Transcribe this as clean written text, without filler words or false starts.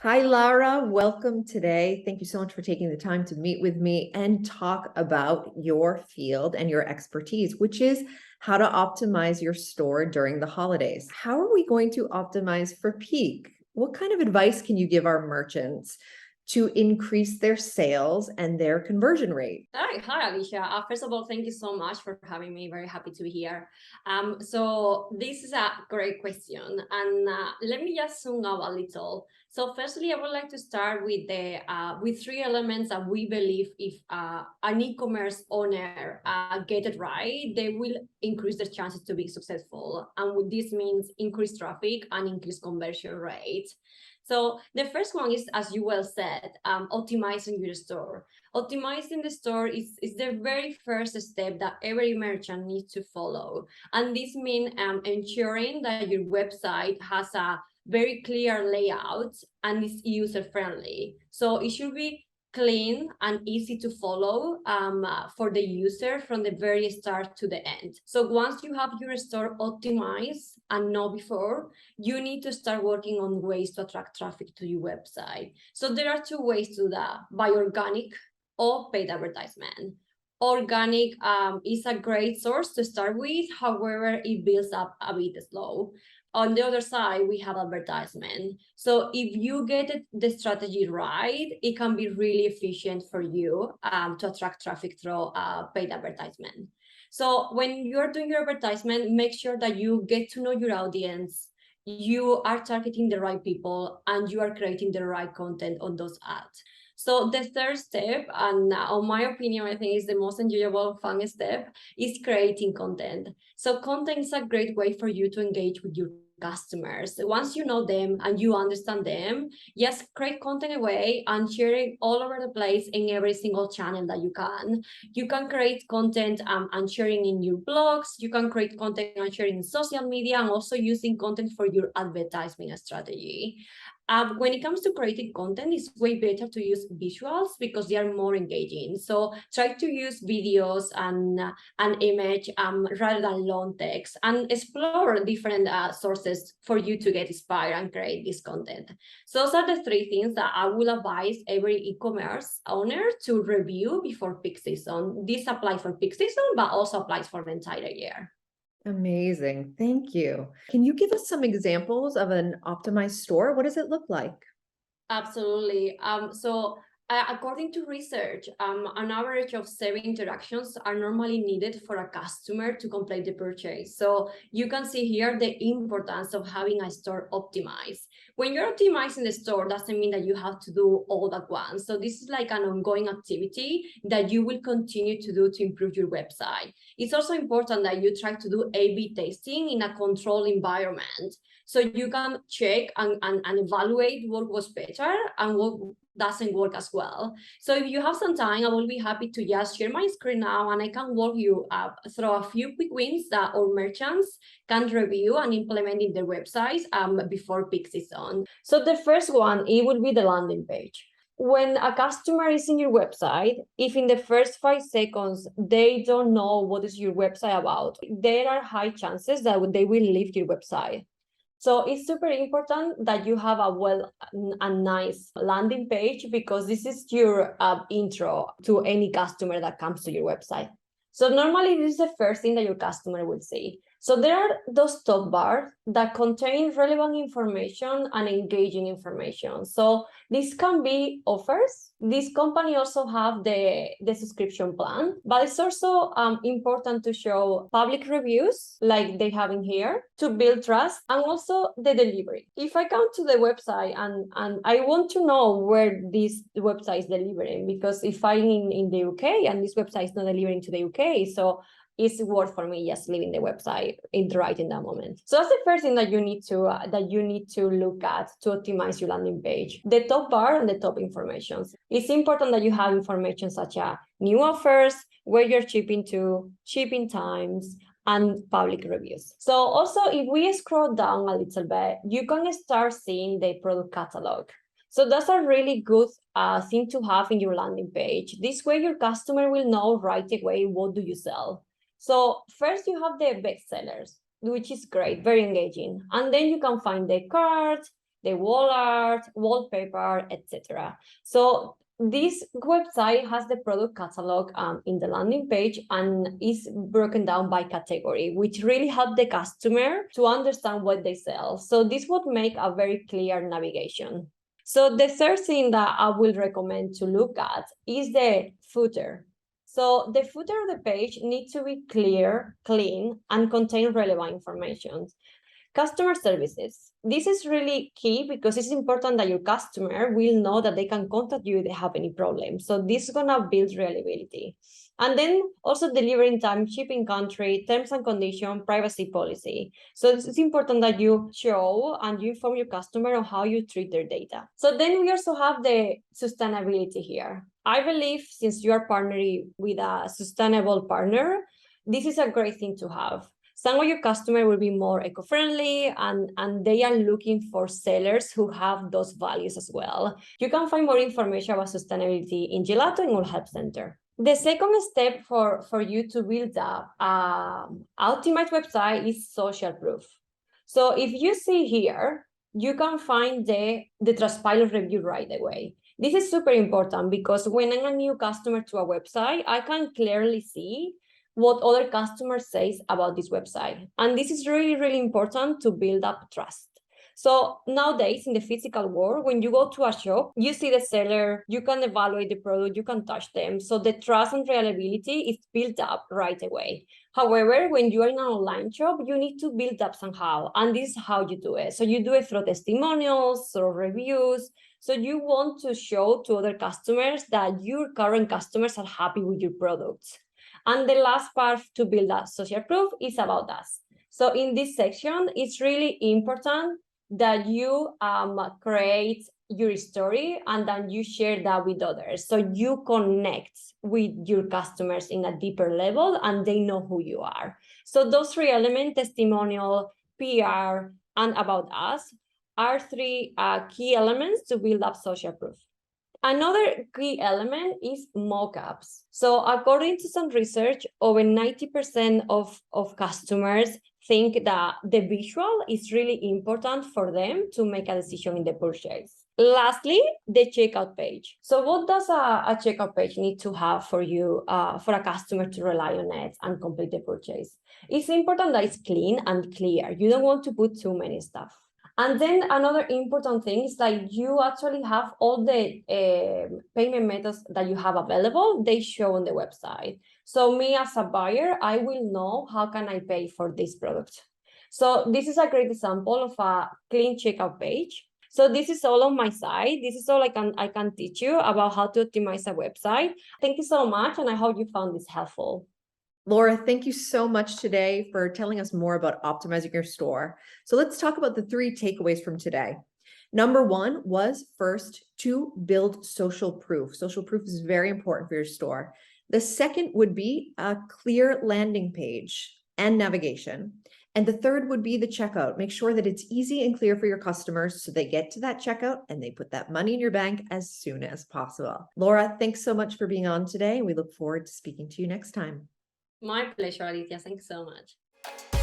Hi, Lara. Welcome today. Thank you so much for taking the time to meet with me and talk about your field and your expertise, which is how to optimize your store during the holidays. How are we going to optimize for peak? What kind of advice can you give our merchants to increase their sales and their conversion rate? Hi, Alicia. First of all, thank you so much for having me. Very happy to be here. So this is a great question, and let me just zoom out a little. So, firstly, I would like to start with the with three elements that we believe if an e-commerce owner get it right, they will increase their chances to be successful. And this means increased traffic and increased conversion rate. So the first one is, as you well said, optimizing your store. Optimizing the store is the very first step that every merchant needs to follow. And this means ensuring that your website has a very clear layout and is user-friendly. So it should be clean and easy to follow for the user from the very start to the end. So once you have your store optimized and know before, you need to start working on ways to attract traffic to your website. So there are two ways to do that: by organic or paid advertisement. Organic is a great source to start with, however, it builds up a bit slow. On the other side, we have advertisement. So if you get the strategy right, it can be really efficient for you to attract traffic through paid advertisement. So when you're doing your advertisement, make sure that you get to know your audience, you are targeting the right people, and you are creating the right content on those ads. So the third step, and on my opinion, I think is the most enjoyable, fun step, is creating content. So content is a great way for you to engage with your customers. Once you know them and you understand them, just create content away and share it all over the place in every single channel that you can. You can create content and sharing in your blogs. You can create content and sharing in social media, and also using content for your advertising strategy. When it comes to creating content, it's way better to use visuals because they are more engaging. So try to use videos and an image rather than long text, and explore different sources for you to get inspired and create this content. So those are the three things that I will advise every e-commerce owner to review before peak season. This applies for peak season, but also applies for the entire year. Amazing. Thank you. Can you give us some examples of an optimized store? What does it look like? Absolutely. According to research, an average of 7 interactions are normally needed for a customer to complete the purchase. So you can see here the importance of having a store optimized. When you're optimizing the store, doesn't mean that you have to do all at once. So this is like an ongoing activity that you will continue to do to improve your website. It's also important that you try to do A/B testing in a controlled environment, so you can check and evaluate what was better and what doesn't work as well. So if you have some time, I will be happy to just share my screen now, and I can walk you through a few quick wins that our merchants can review and implement in their websites before peak season. So the first one, it would be the landing page. When a customer is in your website, if in the first 5 seconds they don't know what is your website about, there are high chances that they will leave your website. So it's super important that you have a nice landing page, because this is your intro to any customer that comes to your website. So normally this is the first thing that your customer will see. So there are those top bars that contain relevant information and engaging information. So this can be offers. This company also have the subscription plan, but it's also important to show public reviews like they have in here to build trust, and also the delivery. If I come to the website and I want to know where this website is delivering, because if I'm in the UK and this website is not delivering to the UK, so it's worth for me just leaving the website in that moment. So that's the first thing that you need to look at to optimize your landing page: the top bar and the top information. It's important that you have information such as new offers, where you're shipping to, shipping times, and public reviews. So also, if we scroll down a little bit, you can start seeing the product catalog. So that's a really good thing to have in your landing page. This way, your customer will know right away what do you sell. So first you have the best sellers, which is great, very engaging. And then you can find the cart, the wall art, wallpaper, etc. So this website has the product catalog in the landing page and is broken down by category, which really help the customer to understand what they sell. So this would make a very clear navigation. So the third thing that I will recommend to look at is the footer. So the footer of the page needs to be clear, clean, and contain relevant information. Customer services. This is really key because it's important that your customer will know that they can contact you if they have any problems. So this is going to build reliability. And then also delivering time, shipping country, terms and condition, privacy policy. So it's important that you show and you inform your customer on how you treat their data. So then we also have the sustainability here. I believe since you are partnering with a sustainable partner, this is a great thing to have. Some of your customers will be more eco-friendly and they are looking for sellers who have those values as well. You can find more information about sustainability in Gelato in our help center. The second step for you to build up optimized website is social proof. So if you see here, you can find the Trustpilot review right away. This is super important because when I'm a new customer to a website, I can clearly see what other customers say about this website. And this is really, really important to build up trust. So nowadays in the physical world, when you go to a shop, you see the seller, you can evaluate the product, you can touch them. So the trust and reliability is built up right away. However, when you are in an online shop, you need to build up somehow. And this is how you do it. So you do it through testimonials, through reviews. So you want to show to other customers that your current customers are happy with your products. And the last part to build that social proof is about us. So in this section, it's really important that you create your story and then you share that with others. So you connect with your customers in a deeper level and they know who you are. So those three elements, testimonial, PR, and about us, are three key elements to build up social proof. Another key element is mockups. So according to some research, over 90% of customers think that the visual is really important for them to make a decision in the purchase. Lastly, the checkout page. So what does a checkout page need to have for you, for a customer to rely on it and complete the purchase? It's important that it's clean and clear. You don't want to put too many stuff. And then another important thing is that you actually have all the payment methods that you have available, they show on the website. So me as a buyer, I will know how can I pay for this product. So this is a great example of a clean checkout page. So this is all on my side. This is all I can teach you about how to optimize a website. Thank you so much, and I hope you found this helpful. Laura, thank you so much today for telling us more about optimizing your store. So let's talk about the 3 takeaways from today. Number 1 was first to build social proof. Social proof is very important for your store. The second would be a clear landing page and navigation. And the third would be the checkout. Make sure that it's easy and clear for your customers so they get to that checkout and they put that money in your bank as soon as possible. Laura, thanks so much for being on today. We look forward to speaking to you next time. My pleasure, Alicia. Thanks so much.